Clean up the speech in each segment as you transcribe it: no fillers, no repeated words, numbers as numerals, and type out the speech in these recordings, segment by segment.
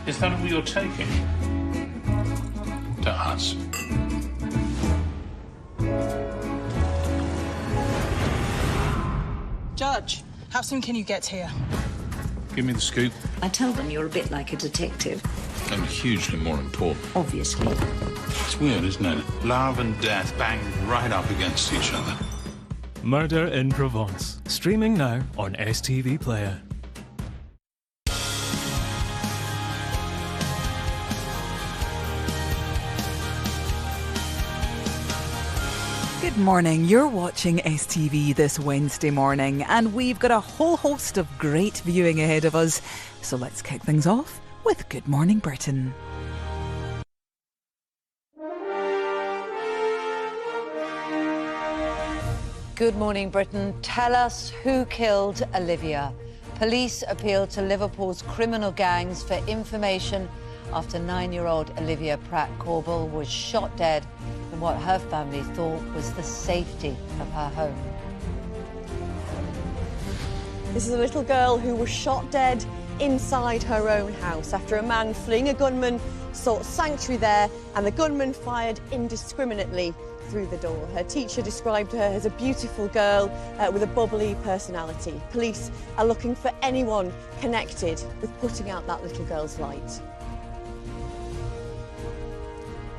Is that all you're taking? To us. Judge, how soon can you get here? Give me the scoop. I tell them you're a bit like a detective. And hugely more important. Obviously. It's weird, isn't it? Love and death bang right up against each other. Murder in Provence. Streaming now on STV Player. Good morning, you're watching STV this Wednesday morning and we've got a whole host of great viewing ahead of us. So let's kick things off with Good Morning Britain. Good morning, Britain. Tell us who killed Olivia. Police appealed to Liverpool's criminal gangs for information after 9-year-old Olivia Pratt-Corbell was shot dead in what her family thought was the safety of her home. This is a little girl who was shot dead inside her own house after a man fleeing a gunman sought sanctuary there and the gunman fired indiscriminately through the door. Her teacher described her as a beautiful girl with a bubbly personality. Police are looking for anyone connected with putting out that little girl's light.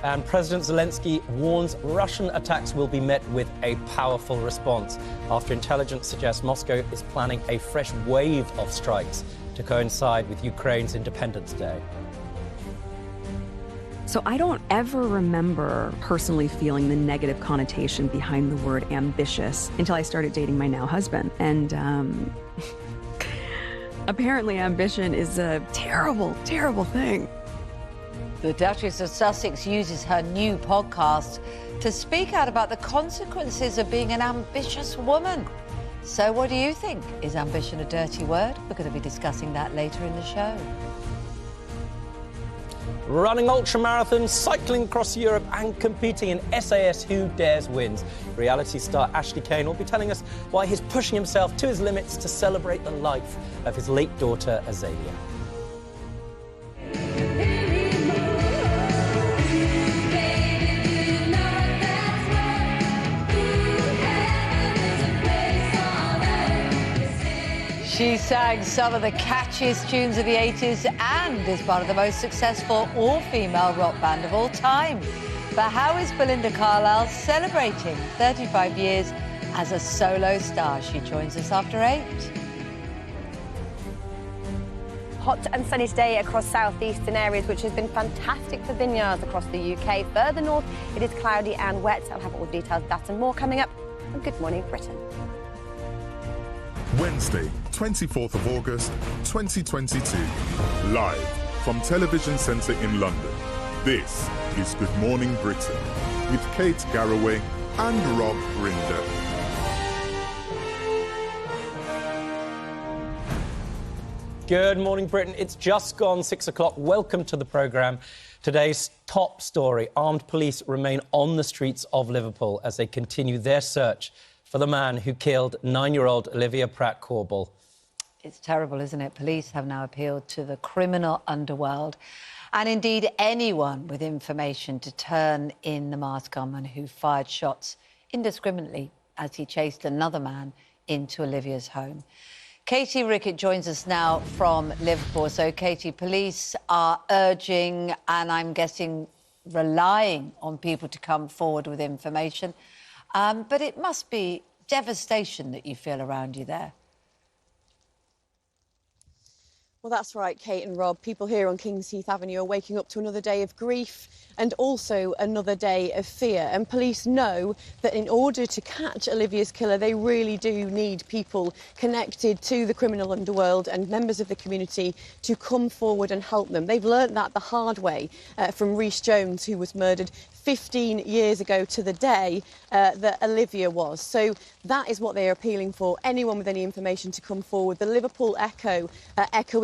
And President Zelensky warns Russian attacks will be met with a powerful response after intelligence suggests Moscow is planning a fresh wave of strikes to coincide with Ukraine's Independence Day. So I don't ever remember personally feeling the negative connotation behind the word ambitious until I started dating my now husband. And apparently ambition is a terrible, terrible thing. The Duchess of Sussex uses her new podcast to speak out about the consequences of being an ambitious woman. So what do you think? Is ambition a dirty word? We're going to be discussing that later in the show. Running ultramarathons, cycling across Europe and competing in SAS Who Dares Wins. Reality star Ashley Cain will be telling us why he's pushing himself to his limits to celebrate the life of his late daughter Azalea. She sang some of the catchiest tunes of the 80s and is part of the most successful all-female rock band of all time. But how is Belinda Carlisle celebrating 35 years as a solo star? She joins us after 8. Hot and sunny today across southeastern areas, which has been fantastic for vineyards across the UK. Further north, it is cloudy and wet. I'll have all the details of that and more coming up on Good Morning Britain. Wednesday, 24th of August, 2022. Live from Television Centre in London. This is Good Morning Britain with Kate Garraway and Rob Rinder. Good morning, Britain. It's just gone 6 o'clock. Welcome to the programme. Today's top story: armed police remain on the streets of Liverpool as they continue their search for the man who killed 9-year-old Olivia Pratt-Corbell. It's terrible, isn't it? Police have now appealed to the criminal underworld and indeed anyone with information to turn in the masked gunman who fired shots indiscriminately as he chased another man into Olivia's home. Katie Rickett joins us now from Liverpool. So, Katie, police are urging, and I'm guessing relying on people to come forward with information. But it must be devastation that you feel around you there. Well, that's right, Kate and Rob. People here on Kings Heath Avenue are waking up to another day of grief and also another day of fear. And police know that in order to catch Olivia's killer, they really do need people connected to the criminal underworld and members of the community to come forward and help them. They've learnt that the hard way from Rhys Jones, who was murdered 15 years ago to the day that Olivia was. So that is what they are appealing for. Anyone with any information to come forward. The Liverpool Echo echoing